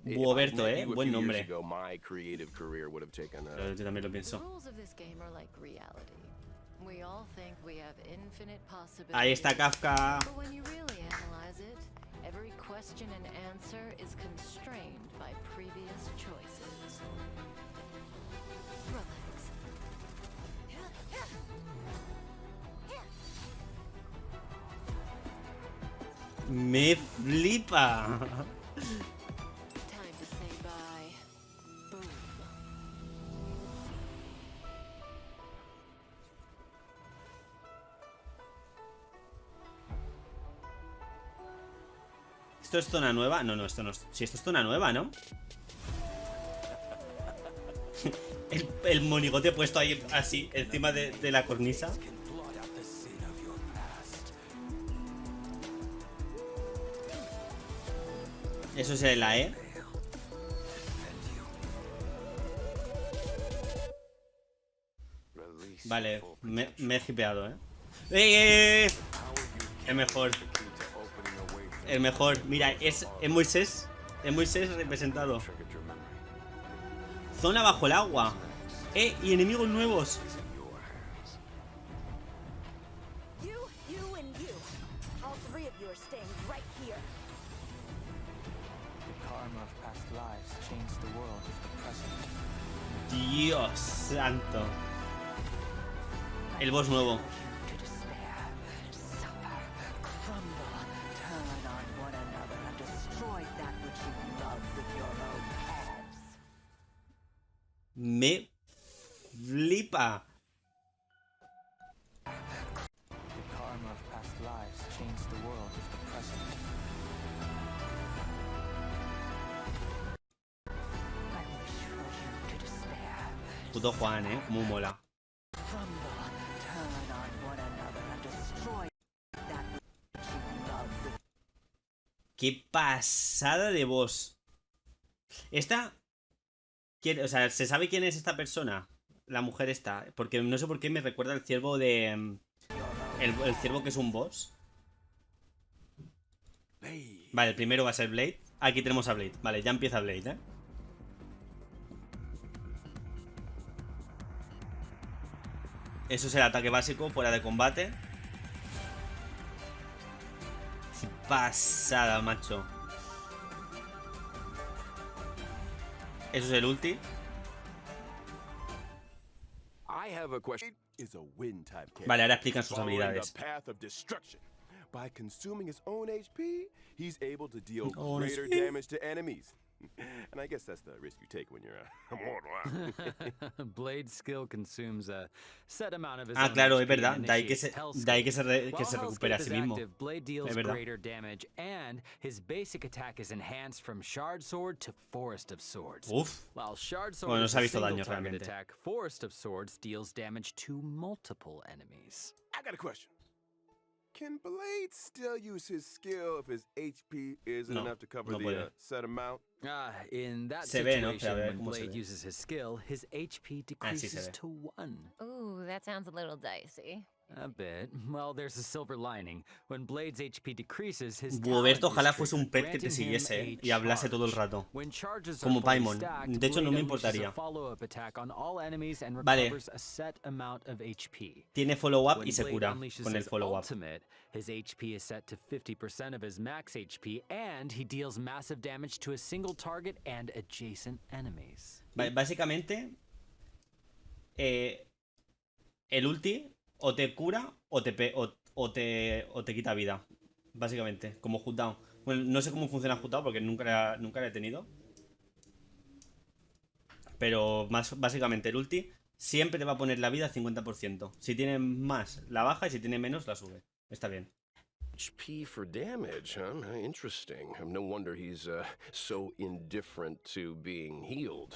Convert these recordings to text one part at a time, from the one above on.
Buoberto, buen nombre. Yo también lo pienso. Ahí está Kafka. Every question and answer is constrained by previous choices. Relax. Me flipa. Time to say bye. Boom. ¿Esto es zona nueva? No, esto no es... Sí, esto es zona nueva, ¿no? el monigote puesto ahí así, encima de la cornisa. Eso es la E. Vale, me he hipeado, El mejor. El mejor. Mira, es Moisés. Es Moisés representado. Zona bajo el agua. Y enemigos nuevos. Dios santo. El boss nuevo. Me flipa. Puto Juan, como mola. Qué pasada de boss. Esta... O sea, ¿se sabe quién es esta persona? La mujer esta. Porque no sé por qué me recuerda al ciervo de... El ciervo que es un boss. Vale, el primero va a ser Blade. Aquí tenemos a Blade. Vale, ya empieza Blade, Eso es el ataque básico, fuera de combate. Qué pasada, macho. Eso es el ulti. Vale, ahora explican sus habilidades. By consuming his own HP, he's able to deal greater damage to enemies. And I guess that's the risk you take when you're a Blade's skill consumes a set amount of his claro, es verdad. De ahí que se recupera a sí mismo. Blade deals greater damage, and his basic attack is enhanced from Shard Sword to Forest of Swords. Uf. While Shard Sword Bueno, no is se ha a visto single daño target realmente. attack, Forest of Swords deals damage to multiple enemies. I got a question. Can Blade still use his skill if his HP isn't enough to cover the set amount? In that situation, when Blade uses his skill, his HP decreases to 1. Ooh, that sounds a little dicey. A bit. Well, there's a silver lining. When Blade's HP decreces, his Buoberto ojalá fuese un pet que te siguiese y hablase todo el rato. Como Paimon. De hecho, no me importaría. Vale. Tiene follow-up y se cura con el follow-up. His HP is set to 50% of his max HP, and he deals massive damage to a single target and adjacent enemies. Básicamente, el ulti o te cura o te quita vida. Básicamente, como Hutdown. Bueno, no sé cómo funciona Hutdown porque nunca la he tenido. Pero básicamente el ulti siempre te va a poner la vida al 50%. Si tiene más, la baja, y si tiene menos, la sube. Está bien. HP for damage, huh? Interesting. No wonder he's so indifferent to being healed.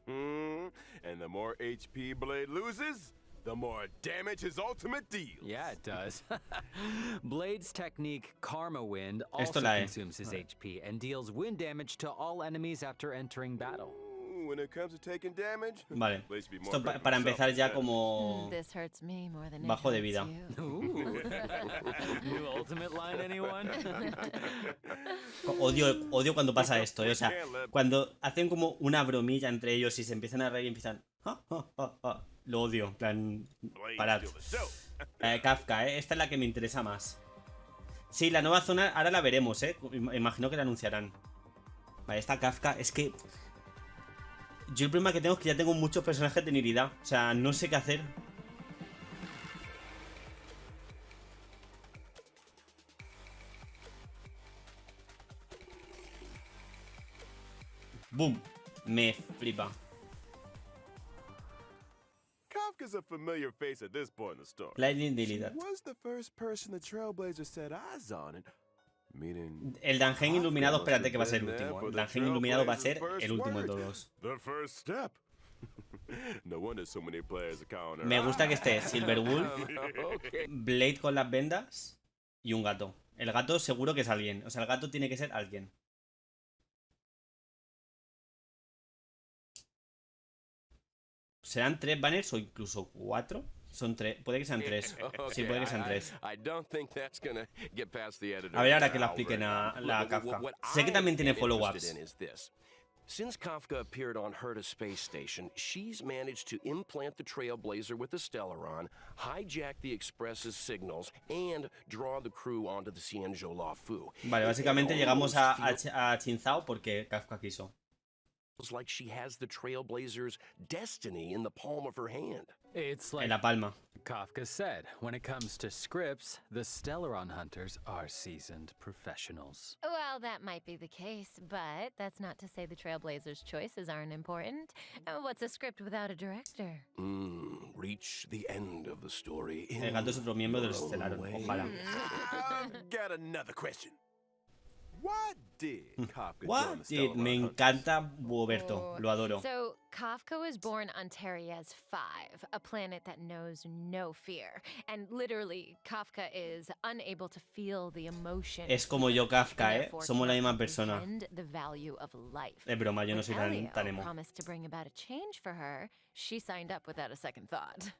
And the more HP Blade loses, the more damage his ultimate deals. Yeah, it does. Blade's technique, Karma Wind, also consumes his HP and deals wind damage to all enemies after entering battle. when it comes to taking damage. Vale. Blade should be more Esto afraid of para himself empezar than ya that. como This hurts me more than it bajo de hurts vida. you. Ooh. New ultimate line, anyone? Odio cuando pasa esto, O sea, cuando hacen como una bromilla entre ellos y se empiezan a reír y empiezan... "Ja, ja, ja, ja". Lo odio, en plan... Blade Parad. steal the show. Kafka, Esta es la que me interesa más. Sí, la nueva zona ahora la veremos, Imagino que la anunciarán. Vale, esta Kafka es que... Yo el problema que tengo es que ya tengo muchos personajes de Nirida. O sea, no sé qué hacer. Boom. Me flipa. Kafka's a familiar face at this point in the story. Lightning She Dealidad. was the first person the Trailblazers set eyes on, and meaning El Dungeon Iluminado, Kafka espérate que va a ser el must have último. been El there for the Dungeon Iluminado va a Trailblazers' ser first el último de word. todos. The first step. No wonder so many players are calling her Me gusta que out. esté Silverwolf, Okay. Blade con las vendas y un gato. El gato seguro que es alguien. O sea, el gato tiene que ser alguien. ¿Serán 3 banners o incluso 4? Son 3. Puede que sean 3. Sí, puede que sean 3. I don't think that's gonna get past the editor. A ver ahora que lo now, expliquen a but la what- Kafka. what Sé que también tiene I am follow-ups. interested in is this. Since Kafka appeared on her to space station, she's managed to implant the Trailblazer with the Stellaron, hijack the Express's signals, and draw the crew onto the Cienjo Lafu. Vale, básicamente llegamos a Chinzao porque Kafka quiso. It's like she has the Trailblazer's destiny in the palm of her hand. It's En like la palma. Kafka said, when it comes to scripts, the Stellaron hunters are seasoned professionals. Well, that might be the case, but that's not to say the Trailblazers' choices aren't important. What's a script without a director? Reach the end of the story. El gato es otro miembro de los your own Stellaron. way. Ojalá. I've got another question. What did Kafka do on What? the Sí, Stellaron me Hunters? encanta Boberto. Lo adoro. So, Kafka was born on Terias 5, a planet that knows no fear. And literally, Kafka is unable to feel the emotion. Es como yo, Kafka, and therefore Somos la cannot misma persona. comprehend the value of life. Es broma, yo no When soy tan Elio emo. promised to bring about a change for her, she signed up without a second thought.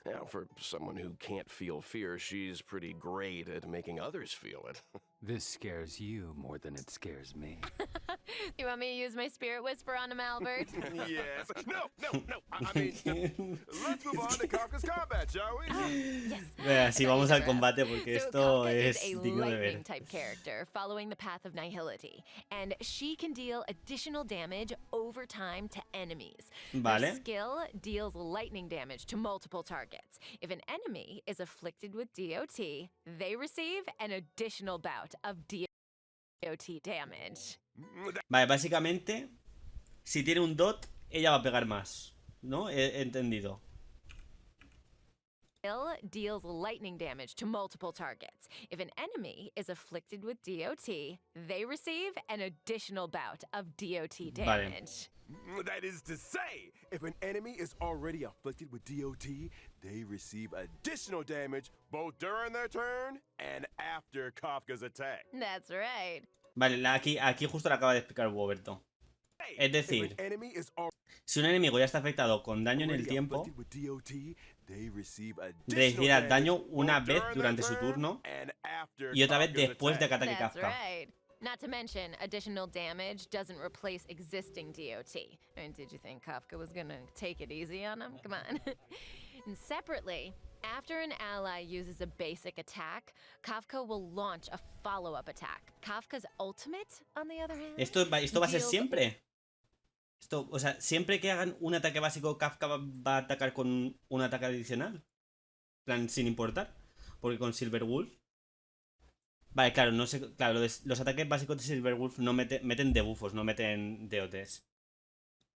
Now, for someone who can't feel fear, she's pretty great at making others feel it. This scares you more than it scares me. You want me to use my spirit whisper on him, Albert? Yes. No. I mean, let's move on to Kafka's combat, shall we? Yes. Venga, sí, vamos al combate porque So esto Kafka es is a digno de ver. lightning type character following the path of nihility, and she can deal additional damage over time to enemies. Vale. Her skill deals lightning damage to multiple targets. If an enemy is afflicted with DOT, they receive an additional bout of DOT damage. Vale, básicamente, si tiene un dot, ella va a pegar más. ¿No? He entendido. Skill deals lightning damage to multiple targets. If an enemy is afflicted with DOT, they receive an additional bout of DOT Vale. damage. That is to say, if an enemy is already afflicted with DOT, they receive additional damage both during their turn and after Kafka's attack. That's right. Vale, aquí justo lo acaba de explicar Boberto. Es If decir, an enemy is si un enemigo ya está afectado con daño en el already tiempo, afflicted with DOT, they receive additional recibirá damage daño una both vez during durante their su turn turno and after y otra vez Kafka's después de que attack. ataque That's Kafka. right. Not to mention, additional damage doesn't replace existing DOT. I mean, did you think Kafka was gonna take it easy on him? Come on. And separately, after an ally uses a basic attack, Kafka will launch a follow-up attack. Kafka's ultimate, on the other hand, Esto va a ser deals- siempre. Esto, o sea, siempre que hagan un ataque básico, Kafka va a atacar con un ataque adicional. En plan, sin importar. Porque con Silverwolf. Vale, claro, no sé. Claro, los ataques básicos de Silverwolf no meten debuffos, no meten DOTs.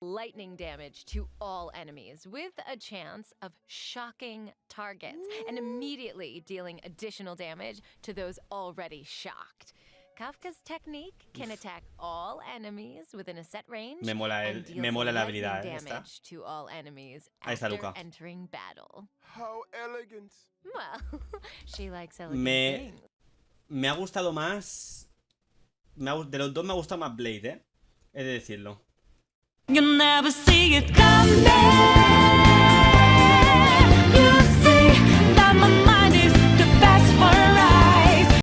lightning damage to all enemies with a chance of shocking targets and immediately dealing additional damage to those already shocked. Kafka's technique can attack all enemies within a set range Me mola, and deals me mola la lightning habilidad, esta. damage to all enemies Ahí está after Luca. entering battle. How elegant. Well, she likes elegant Me, things. me ha gustado más. De los dos me ha gustado más Blade, ¿eh? He de decirlo. You'll never see it coming.